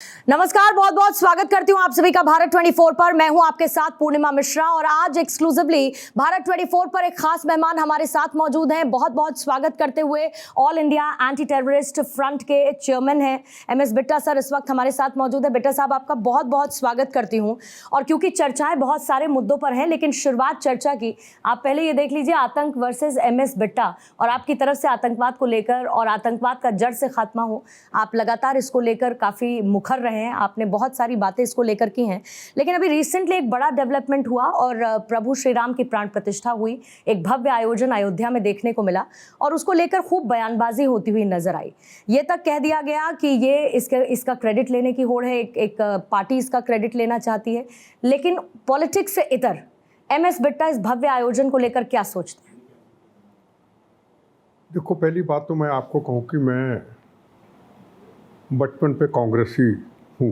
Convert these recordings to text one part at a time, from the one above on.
नमस्कार, बहुत बहुत स्वागत करती हूं आप सभी का भारत 24 पर। मैं हूं आपके साथ पूर्णिमा मिश्रा और आज एक्सक्लूसिवली भारत 24 पर एक खास मेहमान हमारे साथ मौजूद हैं। बहुत बहुत स्वागत करते हुए all India anti terrorist front के चेयरमैन हैं MS बिट्टा सर इस वक्त हमारे साथ मौजूद है। बिट्टा साहब, आपका बहुत बहुत स्वागत करती हूं। और क्योंकि चर्चाएं बहुत सारे मुद्दों पर हैं, लेकिन शुरुआत चर्चा की आप पहले ये देख लीजिए, आतंक वर्सेस MS बिट्टा और आपकी तरफ से आतंकवाद को लेकर और आतंकवाद का जड़ से खात्मा हो, आप लगातार इसको लेकर काफी मुखर रहे हैं। आपने बहुत सारी बातें इसको लेकर की हैं, लेकिन अभी रिसेंटली एक बड़ा डेवलपमेंट हुआ और प्रभु श्री राम की प्राण प्रतिष्ठा हुई। एक भव्य आयोजन अयोध्या में देखने को मिला और उसको लेकर खूब बयानबाजी होती हुई नजर आई। ये तक कह दिया गया कि ये इसका क्रेडिट लेने की होड़ है, एक पार्टी इसका क्रेडिट लेना चाहती है। लेकिन पॉलिटिक्स से इतर MS बिट्टा इस भव्य आयोजन को लेकर क्या सोचते हैं? देखो, पहली बात तो मैं आपको कहूँ कि मैं बचपन पे कांग्रेसी हूँ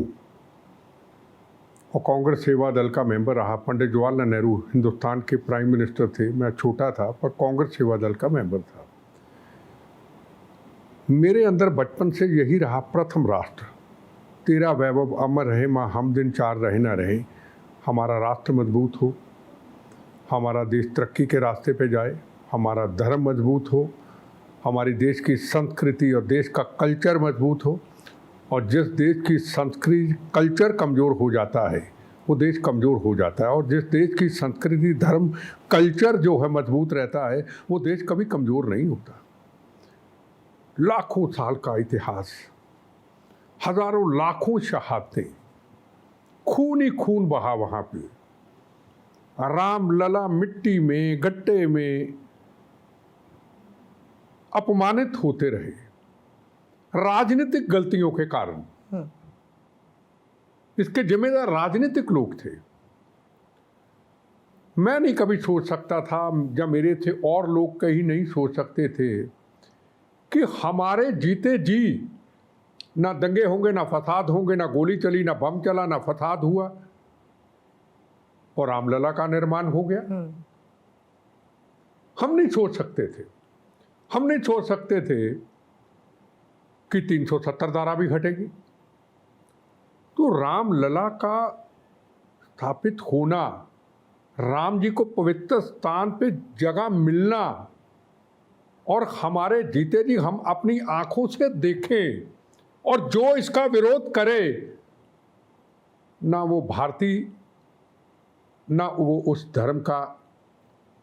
और कांग्रेस सेवा दल का मेंबर रहा। पंडित जवाहरलाल नेहरू हिंदुस्तान के प्राइम मिनिस्टर थे। मैं छोटा था पर कांग्रेस सेवा दल का मेंबर था। मेरे अंदर बचपन से यही रहा, प्रथम राष्ट्र तेरा वैभव अमर रहे, माँ हम दिन चार रहे ना रहे। हमारा राष्ट्र मजबूत हो, हमारा देश तरक्की के रास्ते पे जाए, हमारा धर्म मजबूत हो, हमारी देश की संस्कृति और देश का कल्चर मजबूत हो। और जिस देश की संस्कृति कल्चर कमज़ोर हो जाता है वो देश कमज़ोर हो जाता है, और जिस देश की संस्कृति धर्म कल्चर जो है मजबूत रहता है वो देश कभी कमज़ोर नहीं होता। लाखों साल का इतिहास, हज़ारों लाखों शहादतें, खून ही खून बहा वहाँ पे। राम लला मिट्टी में गट्टे में अपमानित होते रहे राजनीतिक गलतियों के कारण। इसके जिम्मेदार राजनीतिक लोग थे। मैं नहीं कभी सोच सकता था, जब मेरे थे और लोग कहीं नहीं सोच सकते थे कि हमारे जीते जी ना दंगे होंगे, ना फसाद होंगे, ना गोली चली, ना बम चला, ना फसाद हुआ और रामलला का निर्माण हो गया। हम नहीं सोच सकते थे। हम नहीं सोच सकते थे कि 370 धारा भी घटेगी। तो रामलला का स्थापित होना, राम जी को पवित्र स्थान पे जगह मिलना और हमारे जीते जी हम अपनी आंखों से देखें, और जो इसका विरोध करे ना वो भारतीय ना वो उस धर्म का,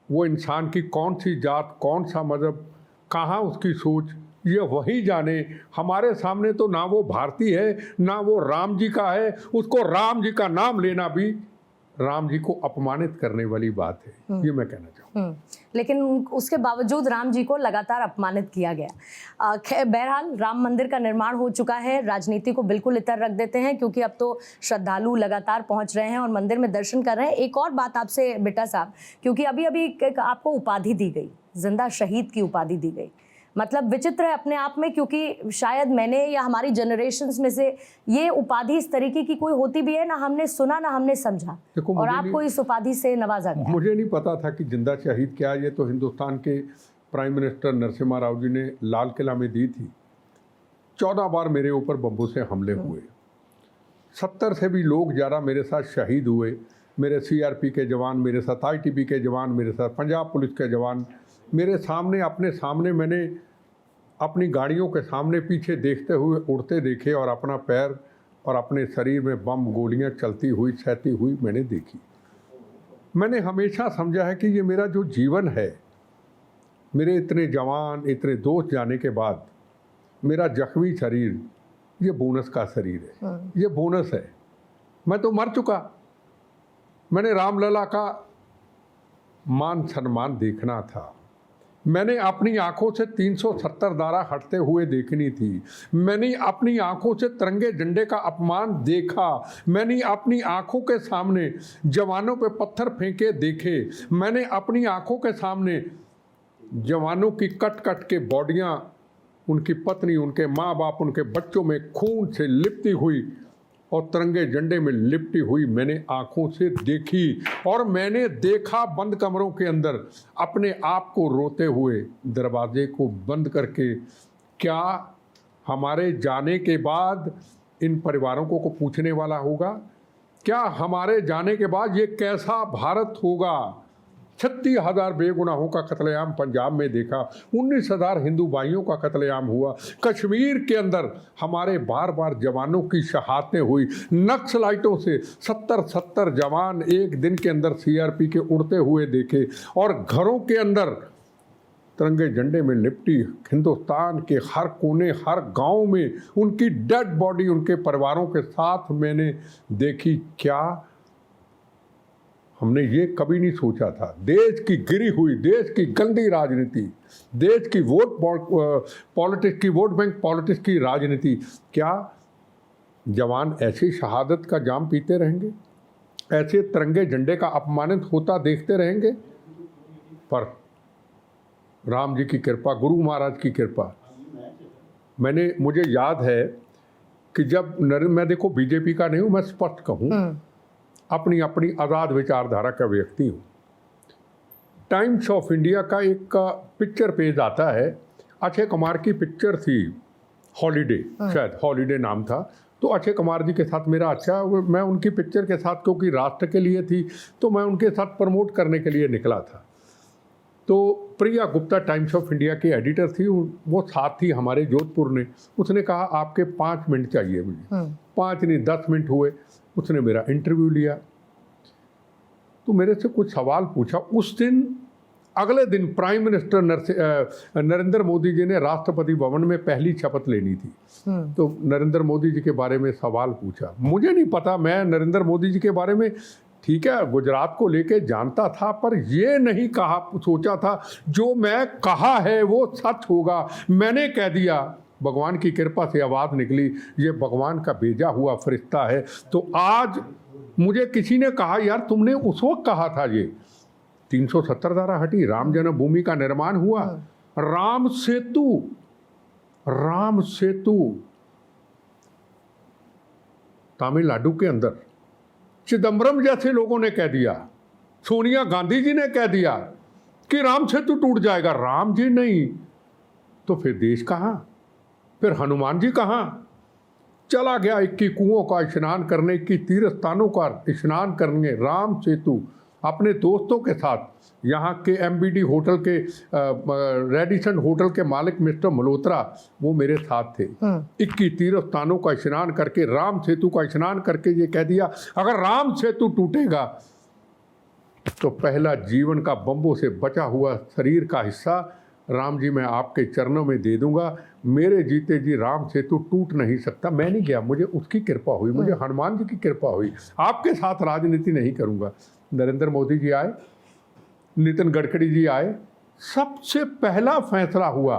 वो इंसान की कौन सी जात, कौन सा मजहब, कहाँ उसकी सोच, ये वही जाने। हमारे सामने तो ना वो भारतीय है ना वो राम जी का है। उसको राम जी का नाम लेना भी राम जी को अपमानित करने वाली बात है, ये मैं कहना चाहूँ। लेकिन उसके बावजूद राम जी को लगातार अपमानित किया गया। बहरहाल राम मंदिर का निर्माण हो चुका है, राजनीति को बिल्कुल इतर रख देते हैं क्योंकि अब तो श्रद्धालु लगातार पहुंच रहे हैं और मंदिर में दर्शन कर रहे हैं। एक और बात आपसे बिट्टा साहब, क्योंकि अभी अभी आपको उपाधि दी गई, जिंदा शहीद की उपाधि दी गई। मतलब विचित्र है अपने आप में, क्योंकि शायद मैंने या हमारी जनरेशन्स में से ये उपाधि इस तरीके की कोई होती भी है ना, हमने सुना ना हमने समझा, और आपको इस उपाधि से नवाजा गया। मुझे नहीं पता था कि जिंदा शहीद क्या है। ये तो हिंदुस्तान के प्राइम मिनिस्टर नरसिम्हा राव जी ने लाल किला में दी थी। 14 बार मेरे ऊपर बम्बू से हमले हुए, 70 से भी लोग ज़्यादा मेरे साथ शहीद हुए। मेरे CRP के जवान, मेरे साथ ITB के जवान, मेरे साथ पंजाब पुलिस के जवान, मेरे सामने अपने सामने मैंने अपनी गाड़ियों के सामने पीछे देखते हुए उड़ते देखे, और अपना पैर और अपने शरीर में बम गोलियां चलती हुई सहती हुई मैंने देखी। मैंने हमेशा समझा है कि ये मेरा जो जीवन है, मेरे इतने जवान इतने दोस्त जाने के बाद मेरा जख्मी शरीर ये बोनस का शरीर है, ये बोनस है। मैं तो मर चुका। मैंने रामलला का मान सम्मान देखना था। मैंने अपनी आंखों से 370 धारा हटते हुए देखनी थी। मैंने अपनी आंखों से तिरंगे झंडे का अपमान देखा। मैंने अपनी आंखों के सामने जवानों पे पत्थर फेंके देखे। मैंने अपनी आंखों के सामने जवानों की कट कट के बॉडियां, उनकी पत्नी, उनके माँ बाप, उनके बच्चों में खून से लिपटी हुई और तिरंगे झंडे में लिपटी हुई मैंने आंखों से देखी। और मैंने देखा बंद कमरों के अंदर अपने आप को रोते हुए, दरवाजे को बंद करके। क्या हमारे जाने के बाद इन परिवारों को पूछने वाला होगा, क्या हमारे जाने के बाद ये कैसा भारत होगा। 36,000 बेगुनाहों का कत्लेआम पंजाब में देखा, 19,000 हिंदू भाइयों का कत्लेआम हुआ, कश्मीर के अंदर हमारे बार बार जवानों की शहादतें हुई, नक्सलाइटों से 70 जवान एक दिन के अंदर सीआरपी के उड़ते हुए देखे, और घरों के अंदर तिरंगे झंडे में लिपटी हिंदुस्तान के हर कोने हर गांव में उनकी डेड बॉडी उनके परिवारों के साथ मैंने देखी। क्या हमने ये कभी नहीं सोचा था। देश की गिरी हुई, देश की गंदी राजनीति, देश की वोट पॉलिटिक्स की, वोट बैंक पॉलिटिक्स की राजनीति, क्या जवान ऐसी शहादत का जाम पीते रहेंगे, ऐसे तिरंगे झंडे का अपमानित होता देखते रहेंगे। पर राम जी की कृपा, गुरु महाराज की कृपा, मुझे याद है कि जब मैं देखो बीजेपी का नहीं हूँ, मैं स्पष्ट कहूँ, अपनी अपनी आज़ाद विचारधारा का व्यक्ति हूँ। टाइम्स ऑफ इंडिया का एक पिक्चर पेज आता है, अक्षय कुमार की पिक्चर थी हॉलीडे, शायद हॉलीडे नाम था। तो अक्षय कुमार जी के साथ मेरा अच्छा, मैं उनकी पिक्चर के साथ, क्योंकि राष्ट्र के लिए थी, तो मैं उनके साथ प्रमोट करने के लिए निकला था। तो प्रिया गुप्ता टाइम्स ऑफ इंडिया की एडिटर थी, वो साथ थी हमारे जोधपुर ने। उसने कहा आपके 5 मिनट चाहिए मुझे। 5 नहीं 10 मिनट हुए, उसने मेरा इंटरव्यू लिया, तो मेरे से कुछ सवाल पूछा। उस दिन अगले दिन प्राइम मिनिस्टर नरेंद्र मोदी जी ने राष्ट्रपति भवन में पहली शपथ लेनी थी। तो नरेंद्र मोदी जी के बारे में सवाल पूछा। मुझे नहीं पता, मैं नरेंद्र मोदी जी के बारे में ठीक है गुजरात को लेके जानता था, पर ये नहीं सोचा था जो मैं कहा है वो सच होगा। मैंने कह दिया, भगवान की कृपा से आवाज़ निकली, ये भगवान का भेजा हुआ फरिश्ता है। तो आज मुझे किसी ने कहा, यार तुमने उस वक्त कहा था ये 370 धारा हटी, राम जन्मभूमि का निर्माण हुआ, राम सेतु तमिलनाडु के अंदर चिदम्बरम जैसे लोगों ने कह दिया, सोनिया गांधी जी ने कह दिया कि राम सेतु टूट जाएगा। राम जी नहीं तो फिर देश कहाँ, फिर हनुमान जी कहाँ। चला गया 21 कुओं का स्नान करने, 21 तीर्थ स्थानों का स्नान करने राम सेतु अपने दोस्तों के साथ। यहाँ के MBD होटल के रेडिसन होटल के मालिक मिस्टर मल्होत्रा, वो मेरे साथ थे। 21 तीर्थ स्थानों का स्नान करके, राम सेतु का स्नान करके ये कह दिया, अगर राम सेतु टूटेगा तो पहला जीवन का बम्बों से बचा हुआ शरीर का हिस्सा राम जी मैं आपके चरणों में दे दूंगा। मेरे जीते जी राम सेतु टूट नहीं सकता। मैं नहीं गया, मुझे उसकी कृपा हुई, मुझे हनुमान जी की कृपा हुई। आपके साथ राजनीति नहीं करूंगा। नरेंद्र मोदी जी आए, नितिन गडकरी जी आए, सबसे पहला फैसला हुआ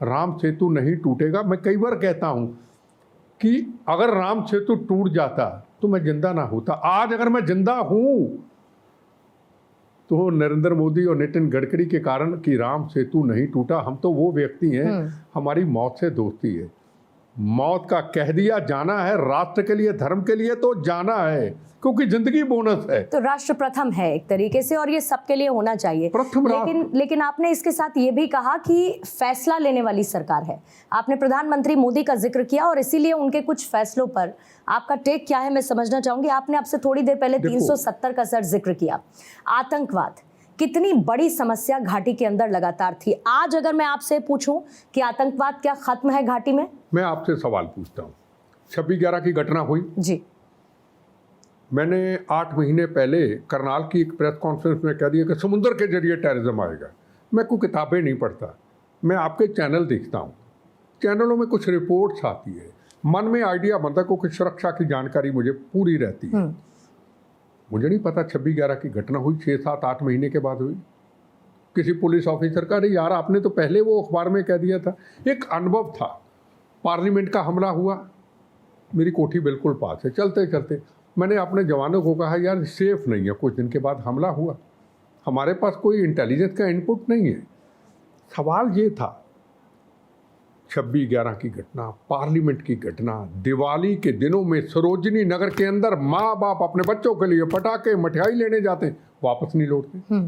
राम सेतु नहीं टूटेगा। मैं कई बार कहता हूं कि अगर राम सेतु टूट जाता तो मैं जिंदा ना होता। आज अगर मैं जिंदा हूं तो नरेंद्र मोदी और नितिन गडकरी के कारण कि राम सेतु नहीं टूटा। हम तो वो व्यक्ति हैं, हमारी मौत से दोस्ती है। मौत का कह दिया, जाना है राष्ट्र के लिए, धर्म के लिए तो जाना है, क्योंकि जिंदगी बोनस है। तो राष्ट्र प्रथम है एक तरीके से, और ये सबके लिए होना चाहिए। लेकिन आपने इसके साथ ये भी कहा कि फैसला लेने वाली सरकार है। आपने प्रधानमंत्री मोदी का जिक्र किया और इसीलिए उनके कुछ फैसलों पर आपका टेक क्या है मैं समझना चाहूंगी। आपने आपसे थोड़ी देर पहले 370 का सर जिक्र किया। आतंकवाद कितनी बड़ी समस्या घाटी के अंदर लगातार थी। आज अगर मैं आपसे पूछूं कि आतंकवाद क्या खत्म है घाटी में? मैं आपसे सवाल पूछता हूँ। 26/11 की घटना हुई जी, मैंने 8 महीने पहले करनाल की एक प्रेस कॉन्फ्रेंस में कह दिया कि समुद्र के जरिए टेररिज्म आएगा। मैं कोई किताबें नहीं पढ़ता, मैं आपके चैनल देखता हूँ, चैनलों में कुछ रिपोर्ट्स आती है, मन में आइडिया बनता है, क्योंकि सुरक्षा की जानकारी मुझे पूरी रहती है। मुझे नहीं पता 26/11 की घटना हुई 6, 7, 8 महीने के बाद हुई। किसी पुलिस ऑफिसर का नहीं, यार आपने तो पहले वो अखबार में कह दिया था। एक अनुभव था, पार्लियामेंट का हमला हुआ, मेरी कोठी बिल्कुल पास है, चलते चलते मैंने अपने जवानों को कहा यार सेफ नहीं है। कुछ दिन के बाद हमला हुआ, हमारे पास कोई इंटेलिजेंस का इनपुट नहीं है। सवाल ये था 26/11 की घटना, पार्लियामेंट की घटना, दिवाली के दिनों में सरोजनी नगर के अंदर माँ बाप अपने बच्चों के लिए पटाखे मिठाई लेने जाते हैं, वापस नहीं लौटते।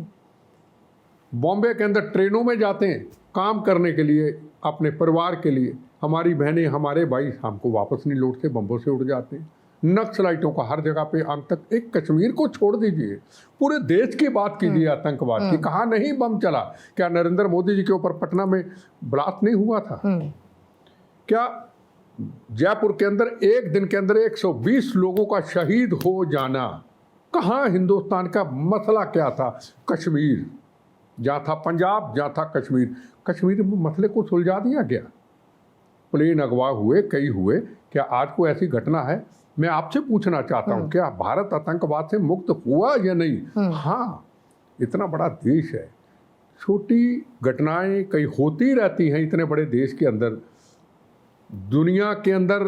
बॉम्बे के अंदर ट्रेनों में जाते हैं काम करने के लिए, अपने परिवार के लिए, हमारी बहनें हमारे भाई हमको वापस नहीं लौटते, बम्बों से उड़ जाते हैं। नक्सलाइटों का हर जगह पे अंत तक, एक कश्मीर को छोड़ दीजिए, पूरे देश की बात कीजिए आतंकवाद की, कहाँ नहीं बम चला? क्या नरेंद्र मोदी जी के ऊपर पटना में ब्लास्ट नहीं हुआ था? क्या जयपुर के अंदर एक दिन के अंदर 120 लोगों का शहीद हो जाना? कहाँ हिंदुस्तान का मसला क्या था? कश्मीर, जहाँ था पंजाब, जहाँ था कश्मीर। कश्मीर में मसले को सुलझा दिया गया, प्लेन अगवा हुए, कई हुए। क्या आज को ऐसी घटना है? मैं आपसे पूछना चाहता हूँ, क्या भारत आतंकवाद से मुक्त हुआ या नहीं? हाँ, इतना बड़ा देश है, छोटी घटनाएं कई होती रहती हैं इतने बड़े देश के अंदर। दुनिया के अंदर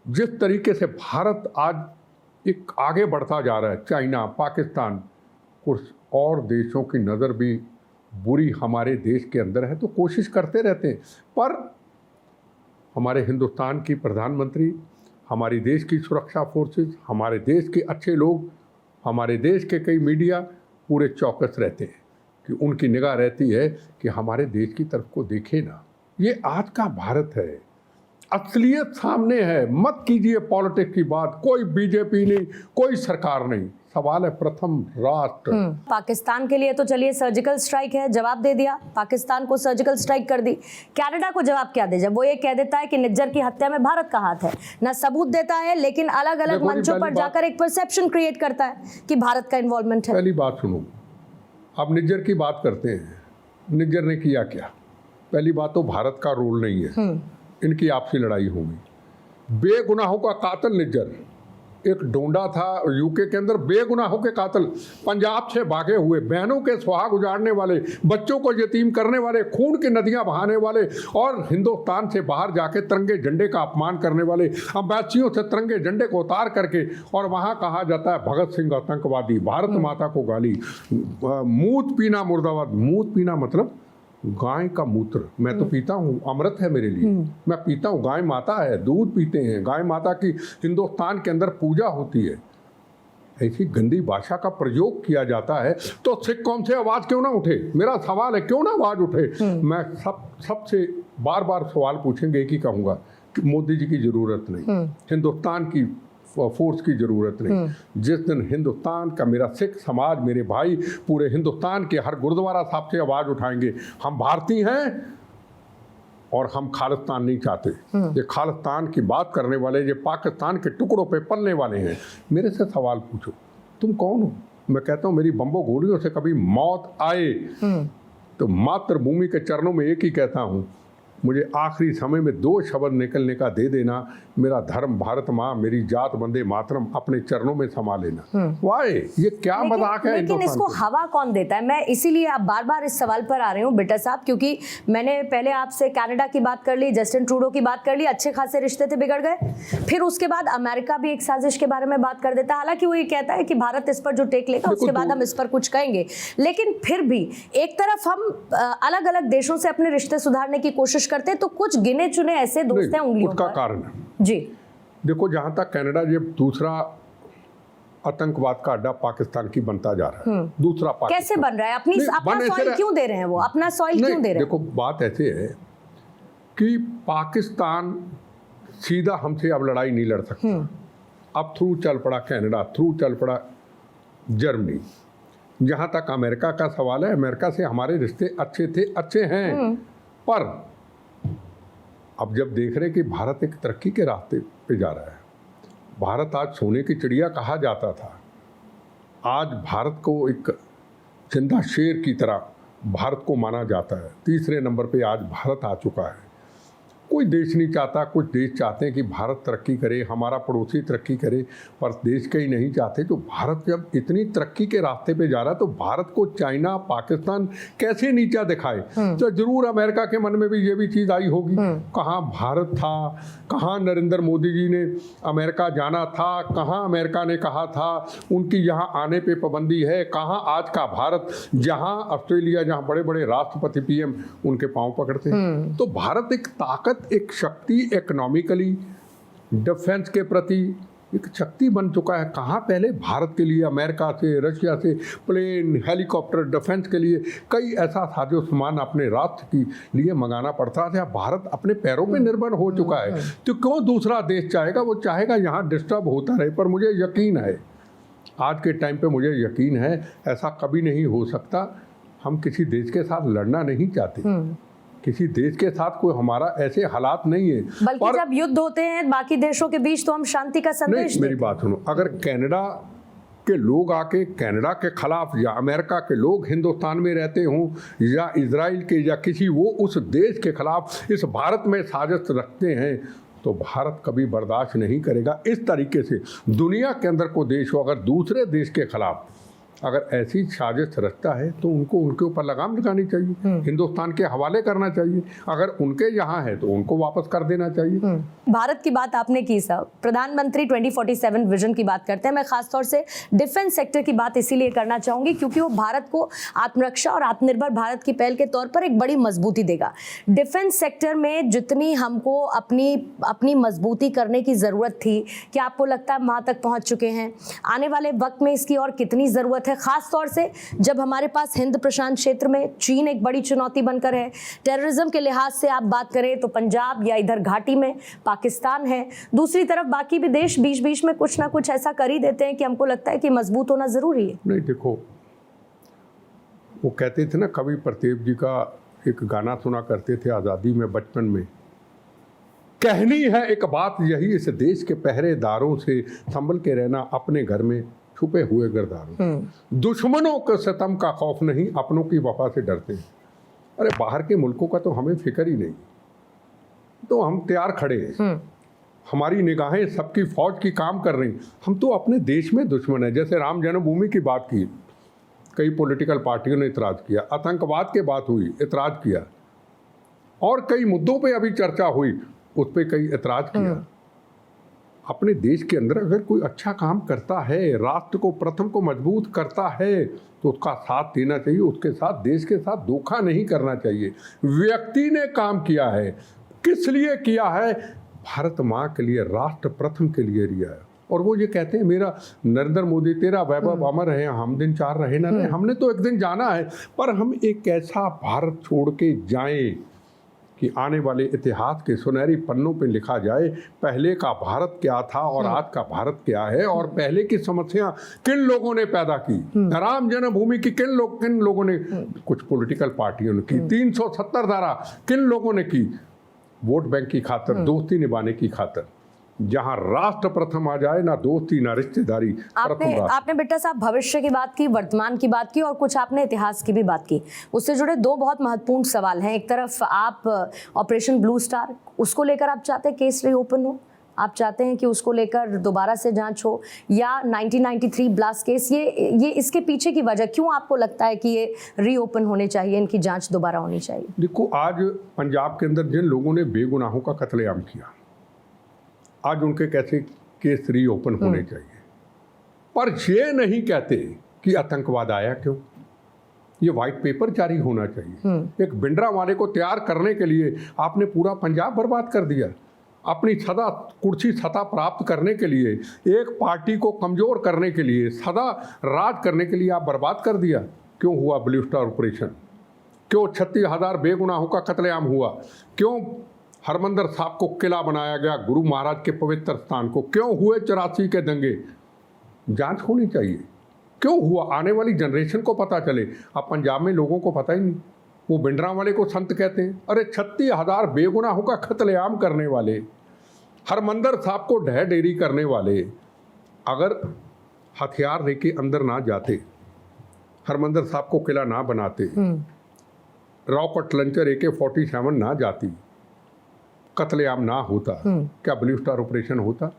जिस तरीके से भारत आज एक आगे बढ़ता जा रहा है, चाइना, पाकिस्तान, कुछ और देशों की नज़र भी बुरी हमारे देश के अंदर है, तो कोशिश करते रहते हैं। पर हमारे हिंदुस्तान की प्रधानमंत्री, हमारी देश की सुरक्षा फोर्सेस, हमारे देश के अच्छे लोग, हमारे देश के कई मीडिया पूरे चौकस रहते हैं कि उनकी निगाह रहती है कि हमारे देश की तरफ को देखे ना। ये आज का भारत है, असलियत सामने है। मत कीजिए पॉलिटिक्स की बात, कोई बीजेपी नहीं, कोई सरकार नहीं, सवाल है प्रथम राष्ट्र। पाकिस्तान के लिए तो चलिए सर्जिकल स्ट्राइक है, जवाब दे दिया, पाकिस्तान को सर्जिकल स्ट्राइक कर दी। कनाडा को जवाब क्या दे? जब वो ये कह देता है कि निज्जर की हत्या में भारत का हाथ है, ना सबूत देता है, लेकिन अलग अलग मंचों पर जाकर एक परसेप्शन क्रिएट करता है कि भारत का इन्वॉल्वमेंट है। पहली बात सुनो, आप निज्जर की बात करते हैं, निज्जर ने किया क्या? पहली बात तो भारत का रोल नहीं है, इनकी आपसी लड़ाई होगी। बेगुनाहों का कातिल निज्जर, एक डोंडा था यूके के अंदर, बेगुनाहों के कातिल, पंजाब से भागे हुए, बहनों के सुहाग उजाड़ने वाले, बच्चों को यतीम करने वाले, खून की नदियां बहाने वाले, और हिंदुस्तान से बाहर जाके तिरंगे झंडे का अपमान करने वाले, अम्बेसियों से तिरंगे झंडे को उतार करके, और वहाँ कहा जाता है भगत सिंह आतंकवादी, भारत माता को गाली, मूत पीना मुर्दाबाद। मूत पीना मतलब गाय का मूत्र, मैं तो पीता हूँ, अमृत है मेरे लिए, मैं पीता हूँ। गाय माता है, दूध पीते हैं, गाय माता की हिंदुस्तान के अंदर पूजा होती है। ऐसी गंदी भाषा का प्रयोग किया जाता है तो सिख कौम से आवाज़ क्यों ना उठे? मेरा सवाल है, क्यों ना आवाज़ उठे? मैं सबसे बार बार सवाल पूछेंगे, एक ही कहूँगा कि मोदी जी की ज़रूरत नहीं, हिंदुस्तान की फोर्स की ज़रूरत नहीं। जिस दिन हिंदुस्तान का मेरा सिख समाज, मेरे भाई पूरे हिंदुस्तान के हर गुरुद्वारा साहब से आवाज़ उठाएंगे, हम भारतीय हैं और हम खालिस्तान नहीं चाहते। ये खालिस्तान की बात करने वाले, ये पाकिस्तान के टुकड़ों पे पलने वाले हैं। मेरे से सवाल पूछो, तुम कौन हो? मैं कहता हूँ मेरी बम्बो गोलियों से कभी मौत आए तो मातृभूमि के चरणों में एक ही कहता हूँ, मुझे आखिरी समय में 2 शब्द निकलने का दे देना, मेरा धर्म भारत माँ, मेरी जात वंदे मातरम, अपने चरणों में समा लेना। वाह, ये क्या मजाक है? लेकिन इसको हवा कौन देता है? मैं इसीलिए अब बार बार इस सवाल पर आ रही हूँ बेटा साहब, क्योंकि मैंने पहले आपसे कनाडा की बात कर ली, जस्टिन ट्रूडो की बात कर ली, अच्छे खासे रिश्ते थे, बिगड़ गए। फिर उसके बाद अमेरिका भी एक साजिश के बारे में बात कर देता है, हालांकि वो ये कहता है कि भारत इस पर जो टेक लेगा उसके बाद हम इस पर कुछ कहेंगे। लेकिन फिर भी एक तरफ हम अलग अलग देशों से अपने रिश्ते सुधारने की कोशिश करते हैं, तो कुछ गिने चुने ऐसे दोस्त हैं उंगलियों उसका पर। कारण जी देखो, जहां तक कनाडा ये दूसरा आतंकवाद का अड्डा पाकिस्तान की बनता जा रहा है, दूसरा पाकिस्तान कैसे बन रहा है? अपना सॉइल क्यों दे रहे हैं वो? अपना सॉइल क्यों दे रहे हैं? देखो, बात ऐसे है कि पाकिस्तान सीधा हमसे अब लड़ाई नहीं लड़ सकता। अब थ्रू चल पड़ा कनाडा, थ्रू चल पड़ा जर्मनी। जहां तक अमेरिका का सवाल है, अमेरिका से हमारे रिश्ते अच्छे थे, अच्छे हैं, पर अब जब देख रहे कि भारत एक तरक्की के रास्ते पे जा रहा है, भारत आज सोने की चिड़िया कहा जाता था, आज भारत को एक जिंदा शेर की तरह भारत को माना जाता है। तीसरे नंबर पे आज भारत आ चुका है। कोई देश नहीं चाहता, कुछ देश चाहते हैं कि भारत तरक्की करे, हमारा पड़ोसी तरक्की करे, पर देश कहीं नहीं चाहते। तो भारत जब इतनी तरक्की के रास्ते पे जा रहा है तो भारत को चाइना, पाकिस्तान कैसे नीचा दिखाए? तो जरूर अमेरिका के मन में भी ये भी चीज़ आई होगी, कहाँ भारत था, कहाँ नरेंद्र मोदी जी ने अमेरिका जाना था, कहाँ अमेरिका ने कहा था उनकी यहाँ आने पे पाबंदी है, कहाँ आज का भारत, जहाँ ऑस्ट्रेलिया, जहाँ बड़े बड़े राष्ट्रपति PM उनके पाँव पकड़ते हैं। तो भारत एक ताकत, एक शक्ति, इकोनॉमिकली, डिफेंस के प्रति, एक शक्ति बन चुका है। कहाँ पहले भारत के लिए अमेरिका से, रशिया से प्लेन, हेलीकॉप्टर, डिफेंस के लिए कई ऐसा साजो सामान अपने राष्ट्र के लिए मंगाना पड़ता था। भारत अपने पैरों पे निर्भर हो चुका है, तो क्यों दूसरा देश चाहेगा? वो चाहेगा यहाँ डिस्टर्ब होता रहे। पर मुझे यकीन है, आज के टाइम पे मुझे यकीन है ऐसा कभी नहीं हो सकता। हम किसी देश के साथ लड़ना नहीं चाहते, किसी देश के साथ कोई हमारा ऐसे हालात नहीं है। बल्कि जब युद्ध होते हैं बाकी देशों के बीच तो हम शांति का संदेश मेरी बात सुनो, अगर कनाडा के लोग आके कनाडा के खिलाफ या अमेरिका के लोग हिंदुस्तान में रहते हों या इजराइल के या किसी वो उस देश के खिलाफ इस भारत में साजिश रखते हैं तो भारत कभी बर्दाश्त नहीं करेगा। इस तरीके से दुनिया के अंदर कोई देश हो अगर दूसरे देश के खिलाफ अगर ऐसी साजिश रचता है तो उनको उनके ऊपर लगाम लगानी चाहिए, हिंदुस्तान के हवाले करना चाहिए। अगर उनके यहाँ है तो उनको वापस कर देना चाहिए। भारत की बात आपने की साहब, प्रधानमंत्री 2047 विजन की बात करते हैं। मैं खासतौर से डिफेंस सेक्टर की बात इसीलिए करना चाहूंगी क्योंकि वो भारत को आत्मरक्षा और आत्मनिर्भर भारत की पहल के तौर पर एक बड़ी मजबूती देगा। डिफेंस सेक्टर में जितनी हमको अपनी मजबूती करने की जरूरत थी, क्या आपको लगता है वहां तक पहुंच चुके हैं? आने वाले वक्त में इसकी और कितनी जरूरत है, खास तौर से जब हमारे पास हिंद प्रशांत क्षेत्र में चीन एक बड़ी चुनौती बनकर है? टेररिज्म के लिहाज से आप बात करें तो पंजाब या इधर घाटी में पाकिस्तान है, दूसरी तरफ बाकी भी देश बीच बीच में कुछ ना कुछ ऐसा कर ही देते हैं कि हमको लगता है कि मजबूत होना जरूरी है। नहीं, देखो वो कहते थे ना, कवि प्रताप जी का एक गाना सुना करते थे आज़ादी में बचपन में, कहनी है एक बात यही, इस देश के पहरेदारों से संभल के रहना, अपने घर में छुपे हुए गिरदारों। दुश्मनों के सितम का खौफ नहीं, अपनों की वफा से डरते हैं। अरे बाहर के मुल्कों का तो हमें फिक्र ही नहीं, तो हम तैयार खड़े हैं, हमारी निगाहें सबकी फौज की काम कर रही। हम तो अपने देश में दुश्मन है। जैसे राम जन्मभूमि की बात की, कई पॉलिटिकल पार्टियों ने इतराज़ किया, आतंकवाद की बात हुई, इतराज़ किया, और कई मुद्दों पे अभी चर्चा हुई, उस पर कई इतराज़ किया। अपने देश के अंदर अगर कोई अच्छा काम करता है, राष्ट्र को प्रथम को मजबूत करता है तो उसका साथ देना चाहिए, उसके साथ देश के साथ धोखा नहीं करना चाहिए। व्यक्ति ने काम किया है, किस लिए किया है? भारत माँ के लिए, राष्ट्र प्रथम के लिए किया है। और वो ये कहते हैं मेरा नरेंद्र मोदी तेरा वैभव अमर है, हम दिन चार रहे ना रहे, हमने तो एक दिन जाना है, पर हम एक ऐसा भारत छोड़ के जाएं कि आने वाले इतिहास के सुनहरी पन्नों पे लिखा जाए पहले का भारत क्या था और आज का भारत क्या है, और पहले की समस्या किन लोगों ने पैदा की, राम जन्मभूमि की किन लोगों ने, कुछ पॉलिटिकल पार्टियों ने की, 370 धारा किन लोगों ने की, वोट बैंक की खातिर, दोस्ती निभाने की खातिर। जहां राष्ट्र प्रथम आ जाए, ना दोस्ती ना रिश्तेदारी, आपने बेटा साहब भविष्य की बात की, वर्तमान की बात की, और कुछ आपने इतिहास की भी बात की। उससे जुड़े दो बहुत महत्वपूर्ण सवाल हैं। एक तरफ आप ऑपरेशन ब्लू स्टार, उसको लेकर आप चाहते हैं केस रीओपन हो, आप चाहते हैं कि उसको लेकर दोबारा से जांच हो, या 1993 ब्लास्ट केस, ये इसके पीछे की वजह क्यों आपको लगता है कि ये रीओपन होने चाहिए, इनकी जांच दोबारा होनी चाहिए? देखो, आज पंजाब के अंदर जिन लोगों ने बेगुनाहों का कत्लेआम किया, आज उनके कैसे केस रीओपन होने चाहिए, पर ये नहीं कहते कि आतंकवाद आया क्यों। ये वाइट पेपर जारी होना चाहिए। एक भिंडरावाले को तैयार करने के लिए आपने पूरा पंजाब बर्बाद कर दिया। अपनी सदा कुर्सी सत्ता प्राप्त करने के लिए, एक पार्टी को कमज़ोर करने के लिए, सदा राज करने के लिए आप बर्बाद कर दिया। क्यों हुआ ब्लू स्टार ऑपरेशन? क्यों 36,000 बेगुनाहों का कत्लेआम हुआ? क्यों हरमंदिर साहब को किला बनाया गया, गुरु महाराज के पवित्र स्थान को? क्यों हुए 84 के दंगे? जांच होनी चाहिए। क्यों हुआ? आने वाली जनरेशन को पता चले। अब पंजाब में लोगों को पता ही नहीं, वो भिंडरावाले को संत कहते हैं। अरे 36,000 बेगुनाहों का कत्लेआम करने वाले, हरमंदिर साहब को ढह ढेरी करने वाले, अगर हथियार लेके अंदर ना जाते, हरमंदिर साहब को किला ना बनाते, रॉकेट लॉन्चर AK-47 ना जाती, कत्लेआम ना होता, क्या ब्लू स्टार ऑपरेशन होता?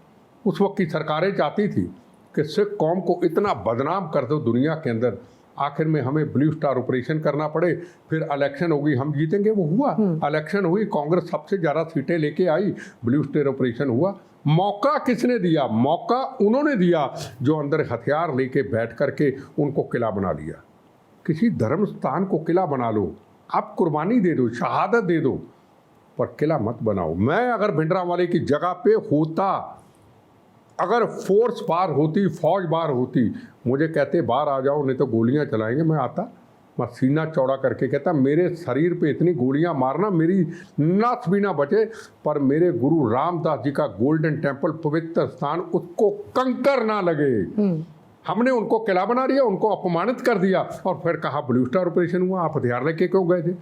उस वक्त की सरकारें चाहती थी कि सिख कौम को इतना बदनाम कर दो दुनिया के अंदर, आखिर में हमें ब्लू स्टार ऑपरेशन करना पड़े, फिर इलेक्शन होगी, हम जीतेंगे। वो हुआ, इलेक्शन हुई, कांग्रेस सबसे ज़्यादा सीटें लेके आई, ब्लू स्टार ऑपरेशन हुआ। मौका किसने दिया? मौका उन्होंने दिया जो अंदर हथियार लेके बैठ करके उनको किला बना लिया। किसी धर्म स्थान को किला बना लो, आप कुर्बानी दे दो, शहादत दे दो, पर किला मत बनाओ। मैं अगर भिंडरावाले की जगह पे होता अगर फोर्स बाहर होती, फौज बाहर होती, मुझे कहते बाहर आ जाओ नहीं तो गोलियां चलाएंगे, मैं आता। मैं सीना चौड़ा करके कहता मेरे शरीर पे इतनी गोलियां मारना मेरी नस भी ना बचे, पर मेरे गुरु रामदास जी का गोल्डन टेम्पल पवित्र स्थान उसको कंकर ना लगे। हमने उनको किला बना दिया, उनको अपमानित कर दिया और फिर कहा ब्लू स्टार ऑपरेशन हुआ, आप हथियार लेके क्यों गए थे?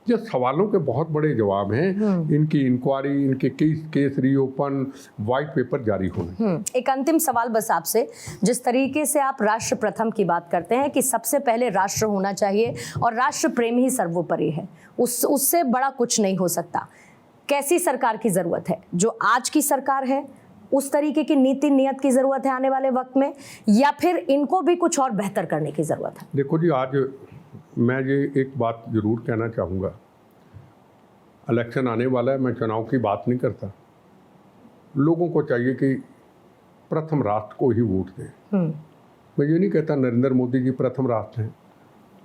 ये सवालों के बहुत बड़े जवाब हैं। इनकी इंक्वायरी, इनके केस रीओपन, वाइट पेपर जारी होने। एक अंतिम सवाल बस आपसे, जिस तरीके से आप राष्ट्र प्रथम की बात करते हैं कि सबसे पहले राष्ट्र होना चाहिए और राष्ट्र प्रेम ही सर्वोपरि है, उससे बड़ा कुछ नहीं हो सकता, कैसी सरकार की जरूरत है? जो आज की सरकार है उस तरीके की नीति नियत की जरूरत है आने वाले वक्त में, या फिर इनको भी कुछ और बेहतर करने की जरूरत है? देखो जी, आज मैं ये एक बात जरूर कहना चाहूँगा, इलेक्शन आने वाला है, मैं चुनाव की बात नहीं करता। लोगों को चाहिए कि प्रथम राष्ट्र को ही वोट दें। मैं ये नहीं कहता नरेंद्र मोदी जी प्रथम राष्ट्र हैं,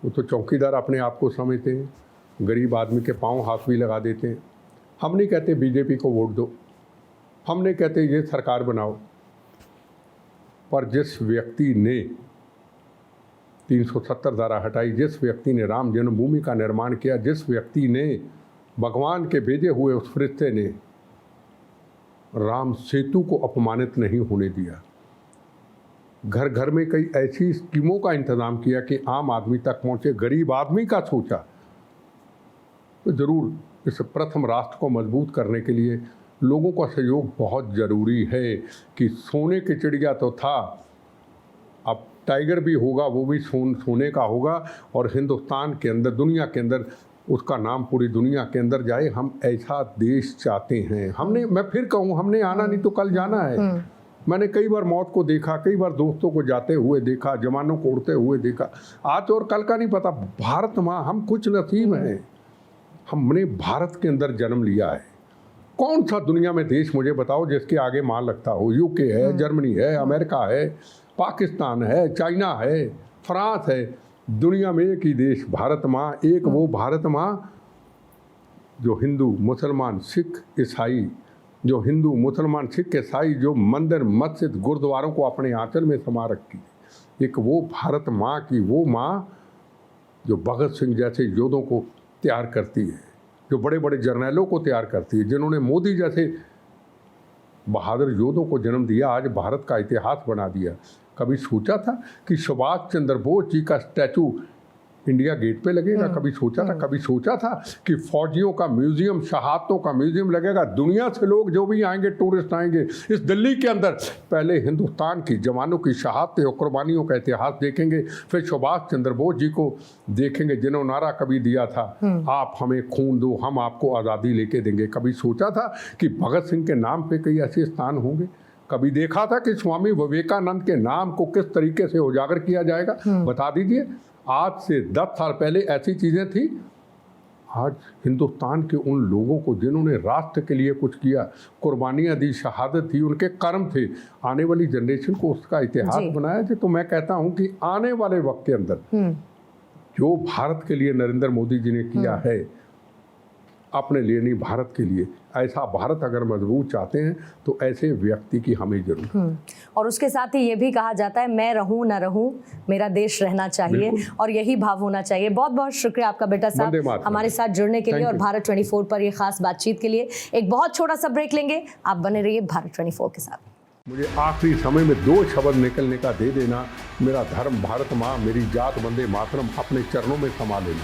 वो तो चौकीदार अपने आप को समझते हैं, गरीब आदमी के पांव हाथ भी लगा देते हैं। हम नहीं कहते बीजेपी को वोट दो, हम नहीं कहते ये सरकार बनाओ, पर जिस व्यक्ति ने 370 धारा हटाई, जिस व्यक्ति ने राम जन्मभूमि का निर्माण किया, जिस व्यक्ति ने भगवान के भेजे हुए उस फरिश्ते ने राम सेतु को अपमानित नहीं होने दिया, घर घर में कई ऐसी स्कीमों का इंतजाम किया कि आम आदमी तक पहुँचे, गरीब आदमी का सोचा, तो ज़रूर इस प्रथम राष्ट्र को मजबूत करने के लिए लोगों का सहयोग बहुत ज़रूरी है। कि सोने की चिड़िया तो था, अब टाइगर भी होगा, वो भी सोने का होगा, और हिंदुस्तान के अंदर, दुनिया के अंदर उसका नाम पूरी दुनिया के अंदर जाए। हम ऐसा देश चाहते हैं। हमने, मैं फिर कहूँ, हमने आना नहीं तो कल जाना है। मैंने कई बार मौत को देखा, कई बार दोस्तों को जाते हुए देखा, जवानों को उड़ते हुए देखा, आज और कल का नहीं पता। भारत माँ, हम कुछ नसीब हैं, हमने भारत के अंदर जन्म लिया है। कौन सा दुनिया में देश मुझे बताओ जिसके आगे माँ लगता हो? यूके है, जर्मनी है, अमेरिका है, पाकिस्तान है, चाइना है, फ्रांस है, दुनिया में एक ही देश भारत माँ। एक वो भारत माँ जो हिंदू मुसलमान सिख ईसाई, जो हिंदू मुसलमान सिख ईसाई जो मंदिर मस्जिद गुरुद्वारों को अपने आंचल में समा रखी है। एक वो भारत माँ की वो माँ जो भगत सिंह जैसे योद्धों को तैयार करती है, जो बड़े बड़े जर्नैलों को तैयार करती है, जिन्होंने मोदी जैसे बहादुर योद्धों को जन्म दिया, आज भारत का इतिहास बना दिया। कभी सोचा था कि सुभाष चंद्र बोस जी का स्टैचू इंडिया गेट पे लगेगा? कभी सोचा था? कभी सोचा था कि फौजियों का म्यूजियम, शहादतों का म्यूजियम लगेगा? दुनिया से लोग जो भी आएंगे, टूरिस्ट आएंगे इस दिल्ली के अंदर, पहले हिंदुस्तान की जवानों की शहादतें और कुर्बानियों का इतिहास देखेंगे, फिर सुभाष चंद्र बोस जी को देखेंगे जिन्होंने नारा कभी दिया था, आप हमें खून दो, हम आपको आज़ादी लेके देंगे। कभी सोचा था कि भगत सिंह के नाम पे कई ऐसे स्थान होंगे? कभी देखा था कि स्वामी विवेकानंद के नाम को किस तरीके से उजागर किया जाएगा? बता दीजिए। आज से 10 साल पहले ऐसी चीज़ें थी? आज हिंदुस्तान के उन लोगों को जिन्होंने राष्ट्र के लिए कुछ किया, कुर्बानियाँ दी, शहादत थी, उनके कर्म थे, आने वाली जनरेशन को उसका इतिहास बनाया जाए। तो मैं कहता हूँ कि आने वाले वक्त के अंदर जो भारत के लिए नरेंद्र मोदी जी ने किया है, अपने लिए नहीं भारत के लिए, ऐसा भारत अगर मजबूत चाहते हैं तो ऐसे व्यक्ति की हमें जरूरत। और उसके साथ ही ये भी कहा जाता है, मैं रहूं ना रहूं, मेरा देश रहना चाहिए, और यही भाव होना चाहिए। बहुत बहुत शुक्रिया आपका बेटा साहब हमारे साथ जुड़ने के लिए और भारत 24 पर ये खास बातचीत के लिए। एक बहुत छोटा सा ब्रेक लेंगे, आप बने रहिए भारत 24 के साथ। मुझे आखिरी समय में 2 शब्द निकलने का दे देना, मेरा धर्म भारत माँ, मेरी जात वंदे मातरम, अपने चरणों में समा लेना।